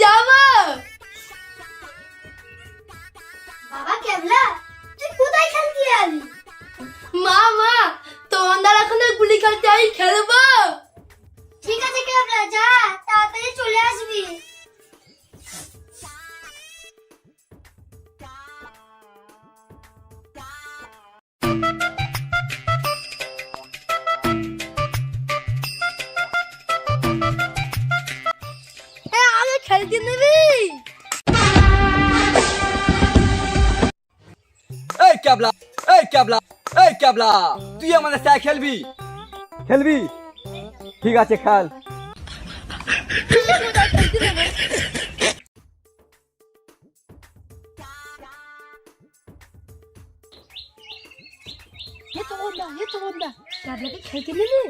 যাবো। বাবা কেবলা তুই কোথায় খেলতে যাবি? মা মা তোমার দ্বারা এখন গুলি খেলতে আমি খেলবো। ঠিক আছে কেবলা, যা তাড়াতাড়ি চলে আসবি। আগে খেলতে নিবি? এই ক্যাবলা, এই ক্যাবলা, এই ক্যাবলা, তুই আমাদের সাথে খেলবি? খেলবি? ঠিক আছে খেল। খেলতে নিবি?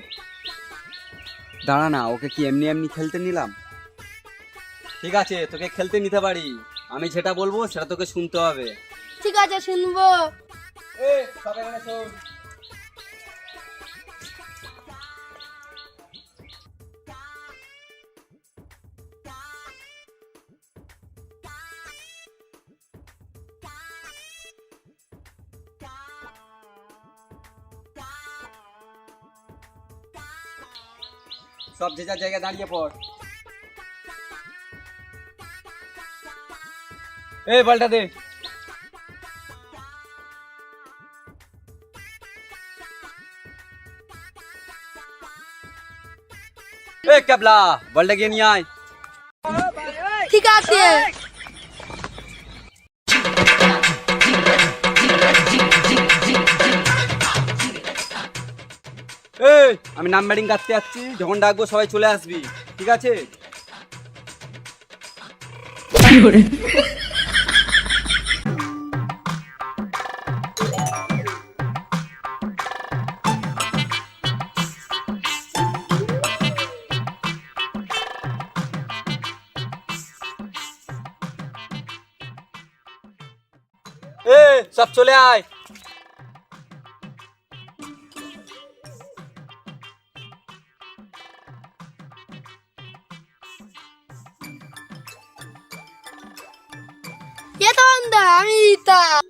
দাঁড়া না, ওকে কি এমনি এমনি খেলতে নিলাম? ঠিক আছে, তোকে খেলতে নিতে পারি, আমি যেটা বলবো সেটা তোকে শুনতে হবে। ঠিক আছে শুনবো। এই সব এখানে শোন। সব যে যার জায়গায় দাঁড়িয়ে পড়। এই বলটা দে। এই ক্যাবলা, বলটা গিয়ে নিয়ে আয়। ঠিক আছে। এই আমি নাম ব্যাটিং কাটতে যাচ্ছি, যখন ডাকবো সবাই চলে আসবি, ঠিক আছে? এই সব চলে আয়। আমি দিতাম।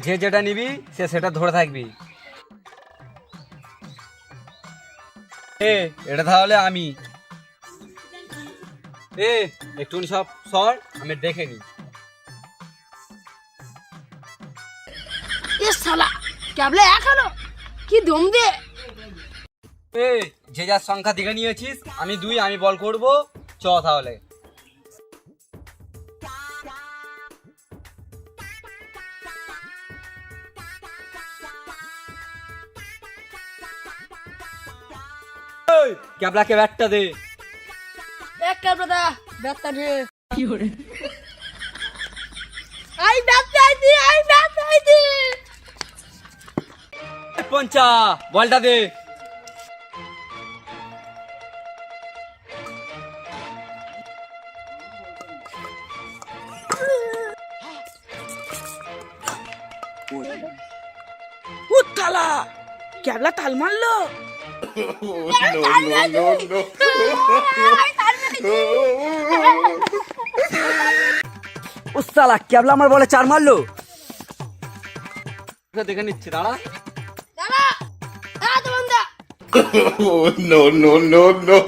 যে যেটা নিবি সে সেটা ধরে থাকবি। এটা তাহলে আমি একটু সব সর, আমি দেখে নি। শালা ক্যাবলা এখনো কি দম দে। যে যার সংখ্যা দেখে নিয়েছিস, আমি 2, আমি বল করব, চ তাহলে। ক্যাবলাকে ব্যাটটা দে। এক ক্যাবলা ব্যাটটা দে। কি হরে আই ব্যাটটা দি, আই ব্যাটটা দি। পঞ্চা, বলটা দে। উত্তালা ক্যাবলা তাল মারলো। উস্তালা, ক্যাবলা আমার বলে 4 মারলো। দেখে নিচ্ছি, দাঁড়া। দাঁড়া, হ্যাঁ তো বন্ধা। No, no, no, no.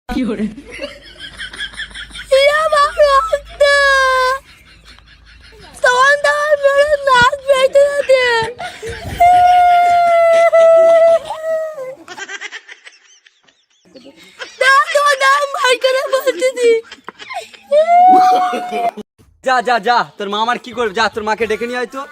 কি হরে ইয়া বাবা তখন তো মেরে নাক বেঁধে দে। যা যা যা, তোর মা আমার কি করবে, যা তোর মাকে ডেকে নিয়ে আয় তো।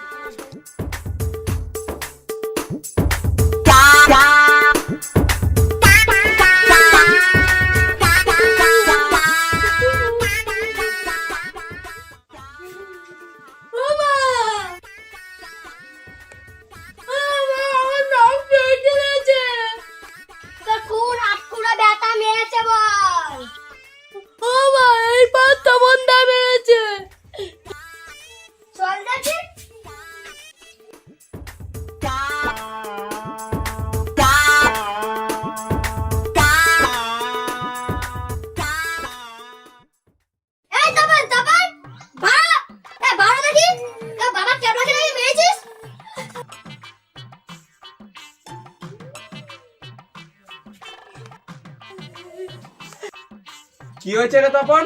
কি হয়েছে রে তপন?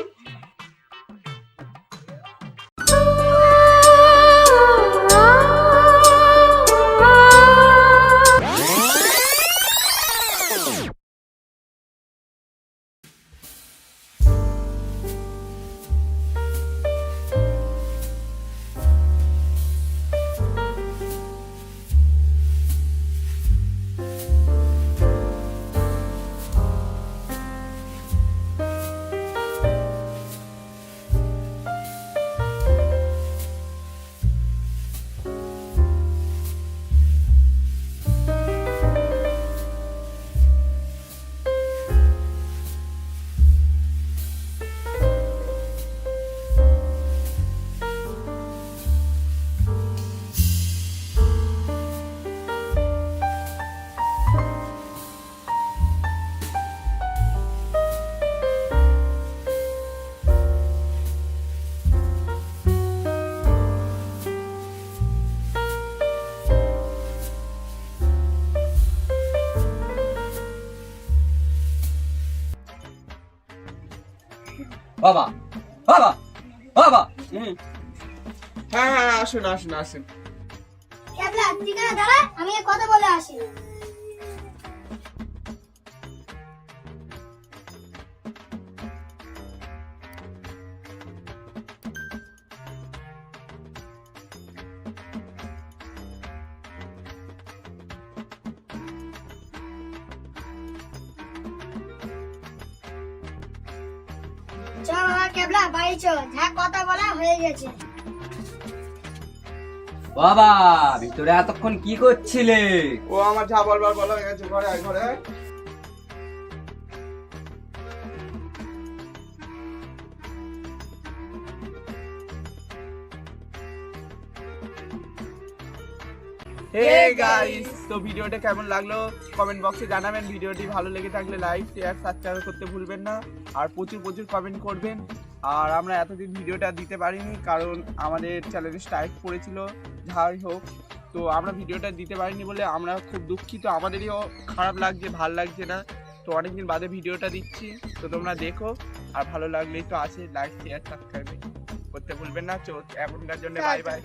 বাবা বাবা বাবা হ্যাঁ হ্যাঁ, আসুন আসুন আসুন। ক্যাবলা তুই এখানে দাঁড়া, আমি এক কথা বলে আসি। চ বাবা ক্যাবলা বাড়ি চ, যা কথা বলা হয়ে গেছে। বাবা ভিতরে এতক্ষণ কি করছিলে? ও আমার যা বলবার বলা হয়ে গেছে, ঘরে আয়, ঘরে আয়। হে গাইস, তো ভিডিওটা কেমন লাগলো কমেন্ট বক্সে জানাবেন। ভিডিওটি ভালো লেগে থাকলে লাইক শেয়ার সাবস্ক্রাইব করতে ভুলবেন না, আর প্রচুর প্রচুর কমেন্ট করবেন। আর আমরা এতদিন ভিডিওটা দিতে পারিনি কারণ আমাদের চ্যানেলে স্ট্রাইক পড়েছিল, যাই হোক। তো আমরা ভিডিওটা দিতে পারিনি বলে আমরা খুব দুঃখিত, আমাদেরও খারাপ লাগছে, ভাল লাগছে না। তো অনেকদিন বাদে ভিডিওটা দিচ্ছি, তো তোমরা দেখো, আর ভালো লাগলেই তো আছে লাইক শেয়ার সাবস্ক্রাইব করতে ভুলবেন না। এখনকার জন্য বাই বাই।